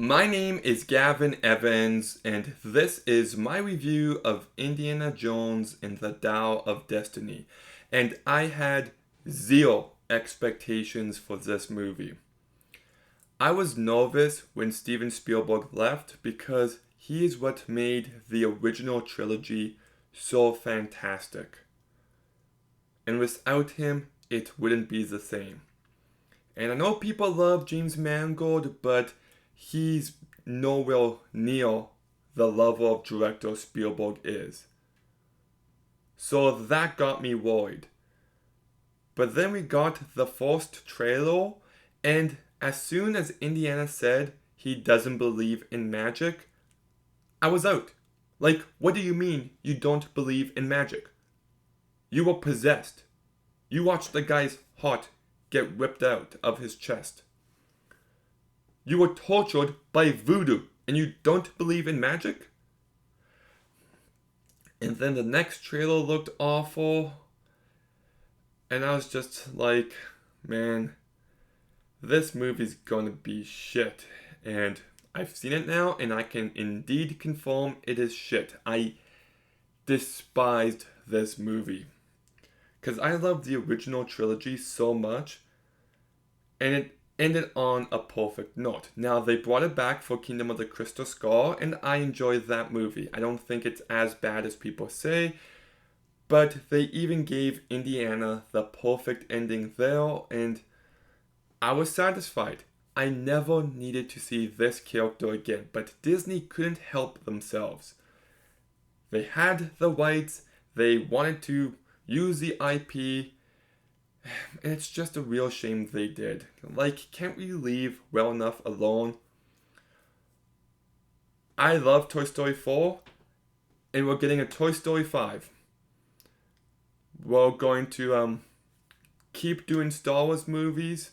My name is Gavin Evans, and this is my review of Indiana Jones and the Dial of Destiny. And I had zero expectations for this movie. I was nervous when Steven Spielberg left because he is what made the original trilogy so fantastic. And without him, it wouldn't be the same. And I know people love James Mangold, but he's nowhere near the level of director Spielberg is. So that got me worried. But then we got the first trailer, and as soon as Indiana said he doesn't believe in magic, I was out. Like, what do you mean you don't believe in magic? You were possessed. You watched the guy's heart get ripped out of his chest. You were tortured by voodoo and you don't believe in magic? And then the next trailer looked awful. And I was just like, man, this movie's gonna be shit. And I've seen it now and I can indeed confirm it is shit. I despised this movie. Because I love the original trilogy so much. And it ended on a perfect note. Now, they brought it back for Kingdom of the Crystal Skull, and I enjoyed that movie. I don't think it's as bad as people say, but they even gave Indiana the perfect ending there, and I was satisfied. I never needed to see this character again, but Disney couldn't help themselves. They had the rights, they wanted to use the IP, and it's just a real shame they did. Like, can't we leave well enough alone? I love Toy Story 4, and we're getting a Toy Story 5. We're going to keep doing Star Wars movies.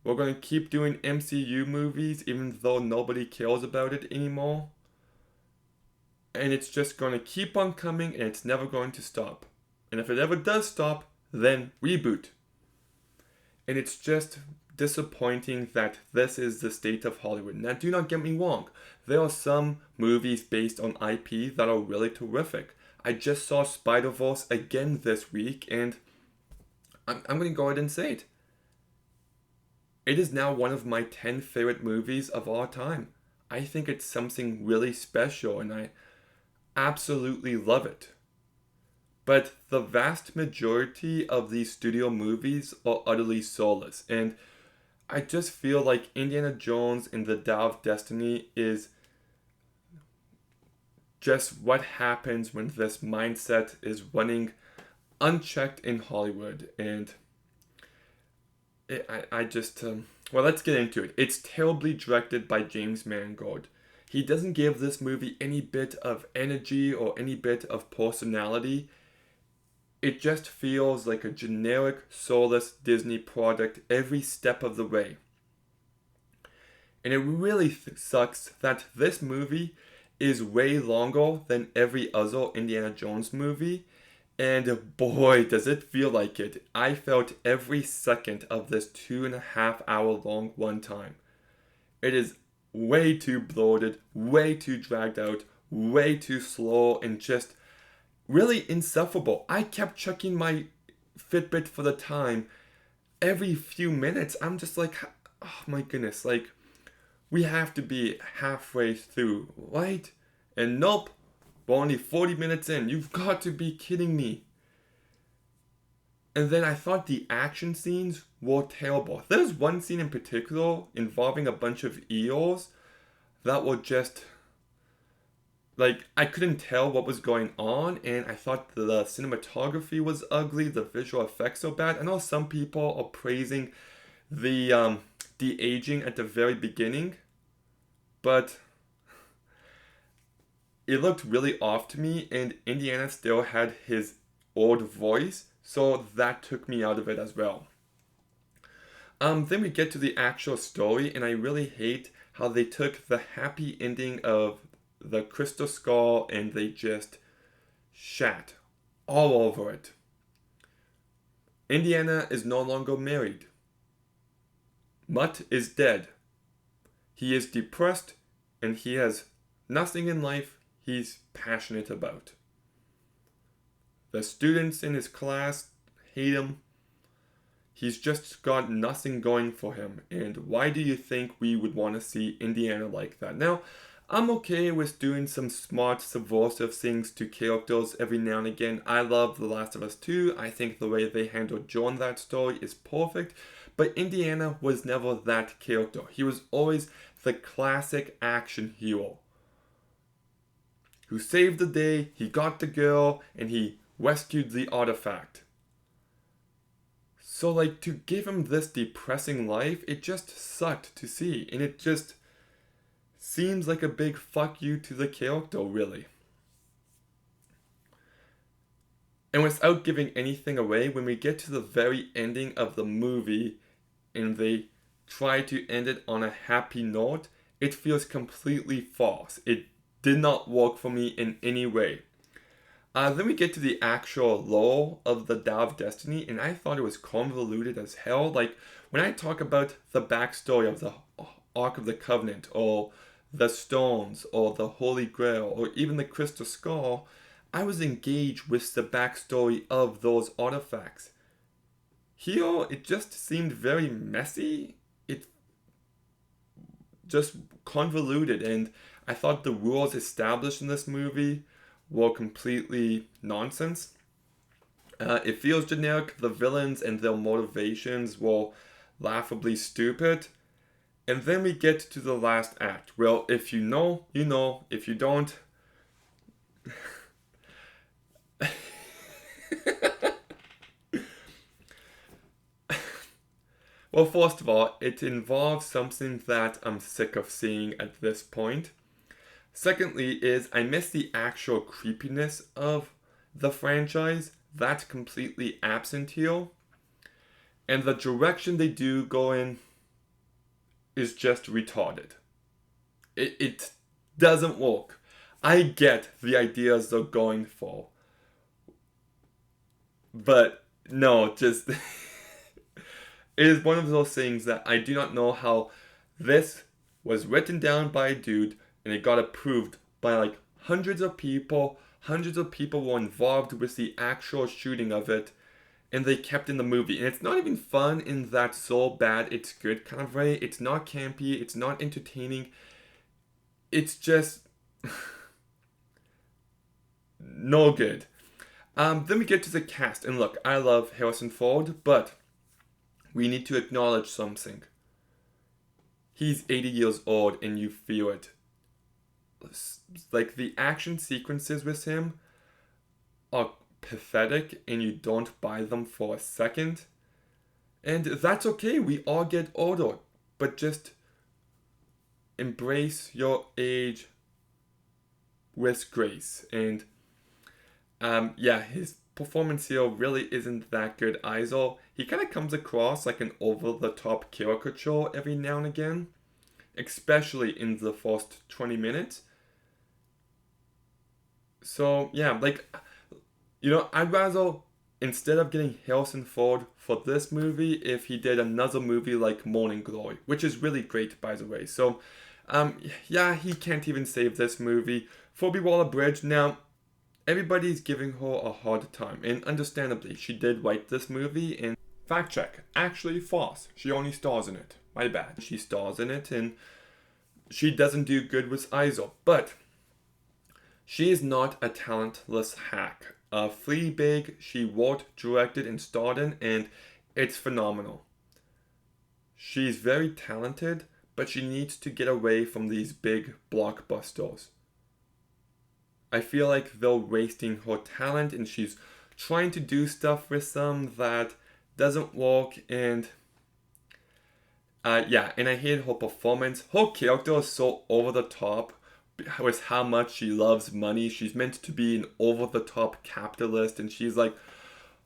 We're going to keep doing MCU movies, even though nobody cares about it anymore. And it's just going to keep on coming, and it's never going to stop. And if it ever does stop, then reboot. And it's just disappointing that this is the state of Hollywood. Now, do not get me wrong. There are some movies based on IP that are really terrific. I just saw Spider-Verse again this week, and I'm going to go ahead and say it. It is now one of my 10 favorite movies of all time. I think it's something really special, and I absolutely love it. But the vast majority of these studio movies are utterly soulless. And I just feel like Indiana Jones and the Dial of Destiny is just what happens when this mindset is running unchecked in Hollywood. And well, let's get into it. It's terribly directed by James Mangold. He doesn't give this movie any bit of energy or any bit of personality. It just feels like a generic, soulless Disney product every step of the way. And it really sucks that this movie is way longer than every other Indiana Jones movie. And boy, does it feel like it. I felt every second of this 2.5 hour long runtime. It is way too bloated, way too dragged out, way too slow, and just really insufferable. I kept checking my Fitbit for the time every few minutes. I'm just like, oh my goodness, like, we have to be halfway through, right? And nope, we're only 40 minutes in. You've got to be kidding me. And then I thought the action scenes were terrible. There's one scene in particular involving a bunch of eels that were just, like, I couldn't tell what was going on, and I thought the cinematography was ugly, the visual effects so bad. I know some people are praising the aging at the very beginning, but it looked really off to me, and Indiana still had his old voice, so that took me out of it as well. Then we get to the actual story, and I really hate how they took the happy ending of the Crystal Skull and they just shat all over it. Indiana is no longer married. Mutt is dead. He is depressed and he has nothing in life he's passionate about. The students in his class hate him. He's just got nothing going for him. And why do you think we would want to see Indiana like that? Now, I'm okay with doing some smart, subversive things to characters every now and again. I love The Last of Us 2. I think the way they handled Joe in that story is perfect. But Indiana was never that character. He was always the classic action hero who saved the day, he got the girl, and he rescued the artifact. So, like, to give him this depressing life, it just sucked to see. And it just seems like a big fuck you to the character, really. And without giving anything away, when we get to the very ending of the movie and they try to end it on a happy note, it feels completely false. It did not work for me in any way. Then we get to the actual lore of the Tao of Destiny, and I thought it was convoluted as hell. Like, when I talk about the backstory of the Ark of the Covenant, or the stones, or the Holy Grail, or even the Crystal Skull, I was engaged with the backstory of those artifacts. Here, it just seemed very messy. It just convoluted, and I thought the rules established in this movie were completely nonsense. It feels generic. The villains and their motivations were laughably stupid. And then we get to the last act. Well, if you know, you know. If you don't... Well, first of all, it involves something that I'm sick of seeing at this point. Secondly is I miss the actual creepiness of the franchise. That's completely absent here. And the direction they do go in is just retarded. It doesn't work. I get the ideas they're going for. But no, just... It is one of those things that I do not know how this was written down by a dude and it got approved by like hundreds of people. Hundreds of people were involved with the actual shooting of it, and they kept in the movie. And it's not even fun in that so bad it's good kind of way. It's not campy. It's not entertaining. It's just no good. Then we get to the cast. And look, I love Harrison Ford, but we need to acknowledge something. He's 80 years old and you feel it. Like, the action sequences with him are pathetic and you don't buy them for a second. And that's okay, we all get older. But just embrace your age with grace. And his performance here really isn't that good either. He kind of comes across like an over-the-top caricature every now and again, especially in the first 20 minutes. So yeah, like, you know, I'd rather, instead of getting Harrison Ford for this movie, if he did another movie like Morning Glory, which is really great, by the way. So he can't even save this movie. Phoebe Waller-Bridge, now, everybody's giving her a hard time, and understandably, she did write this movie, and fact check, actually false, she only stars in it, my bad. She stars in it, and she doesn't do good with either, but she is not a talentless hack. Fleabag, she wrote, directed, and starred in, and it's phenomenal. She's very talented, but she needs to get away from these big blockbusters. I feel like they're wasting her talent and she's trying to do stuff with them that doesn't work, and and I hate her performance. Her character is so over the top with how much she loves money. She's meant to be an over the top capitalist, and she's like,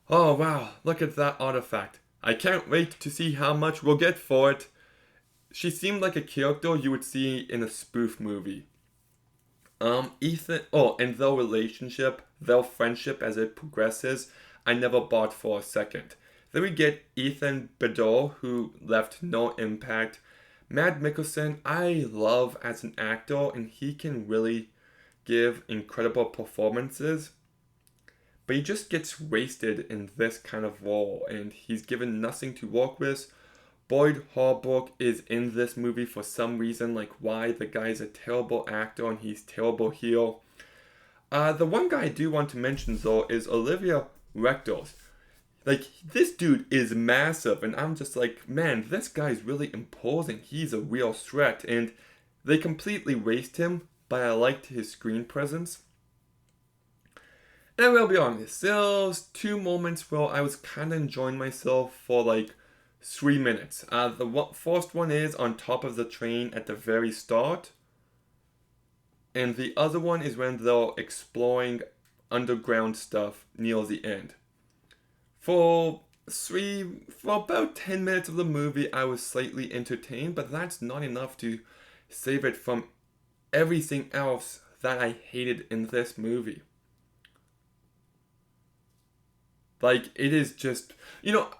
oh wow, look at that artifact. I can't wait to see how much we'll get for it. She seemed like a character you would see in a spoof movie. And their relationship, their friendship as it progresses, I never bought for a second. Then we get Ethan Bedour, who left no impact. Matt Mikkelsen, I love as an actor, and he can really give incredible performances. But he just gets wasted in this kind of role, and he's given nothing to work with. Boyd Holbrook is in this movie for some reason, like why the guy's a terrible actor and he's terrible here. The one guy I do want to mention though is Olivia Rectos. Like, this dude is massive, and I'm just like, man, this guy's really imposing. He's a real threat, and they completely waste him, but I liked his screen presence. And I will be honest, there was 2 moments where I was kind of enjoying myself for like 3 minutes. The first one is on top of the train at the very start, and the other one is when they're exploring underground stuff near the end. For about 10 minutes of the movie, I was slightly entertained, but that's not enough to save it from everything else that I hated in this movie. Like, it is just,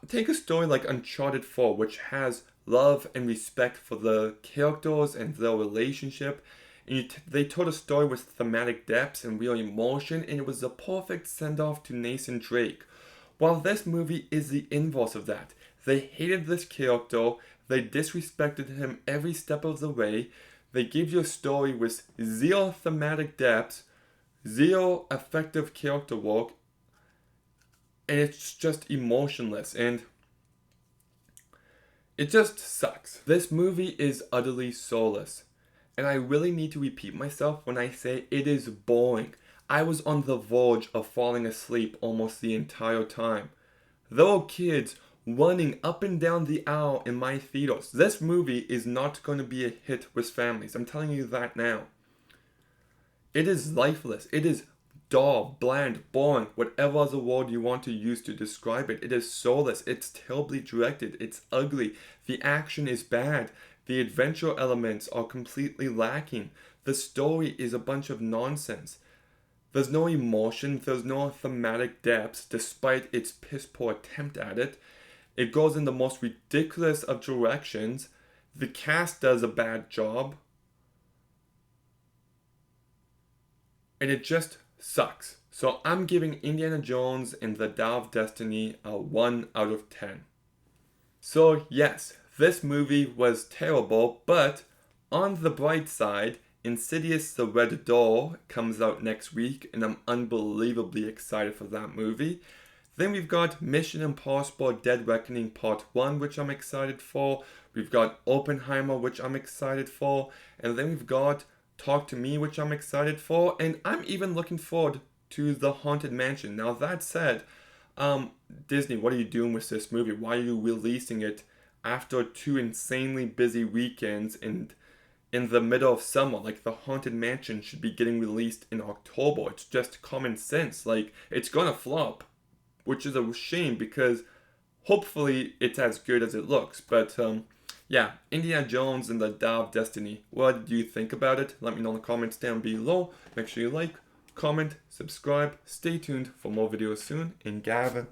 take a story like Uncharted 4, which has love and respect for the characters and their relationship. And they told a story with thematic depths and real emotion, and it was the perfect send-off to Nathan Drake. While this movie is the inverse of that. They hated this character, they disrespected him every step of the way, they gave you a story with zero thematic depth, zero effective character work, and it's just emotionless, and it just sucks. This movie is utterly soulless, and I really need to repeat myself when I say it is boring. I was on the verge of falling asleep almost the entire time. There were kids running up and down the aisle in my theaters. This movie is not going to be a hit with families. I'm telling you that now. It is lifeless. It is dull, bland, boring, whatever other word you want to use to describe it. It is soulless. It's terribly directed. It's ugly. The action is bad. The adventure elements are completely lacking. The story is a bunch of nonsense. There's no emotion, there's no thematic depth, despite its piss-poor attempt at it. It goes in the most ridiculous of directions. The cast does a bad job. And it just sucks. So I'm giving Indiana Jones and the Dial of Destiny a 1 out of 10. So yes, this movie was terrible, but on the bright side, Insidious The Red Door comes out next week, and I'm unbelievably excited for that movie. Then we've got Mission Impossible Dead Reckoning Part 1, which I'm excited for. We've got Oppenheimer, which I'm excited for. And then we've got Talk to Me, which I'm excited for. And I'm even looking forward to The Haunted Mansion. Now that said, Disney, what are you doing with this movie? Why are you releasing it after 2 insanely busy weekends and in the middle of summer? Like, The Haunted Mansion should be getting released in October. It's just common sense. Like, it's gonna flop, which is a shame because hopefully it's as good as it looks. But yeah, Indiana Jones and the Dial of Destiny. What do you think about it? Let me know in the comments down below. Make sure you like, comment, subscribe. Stay tuned for more videos soon. And Gavin.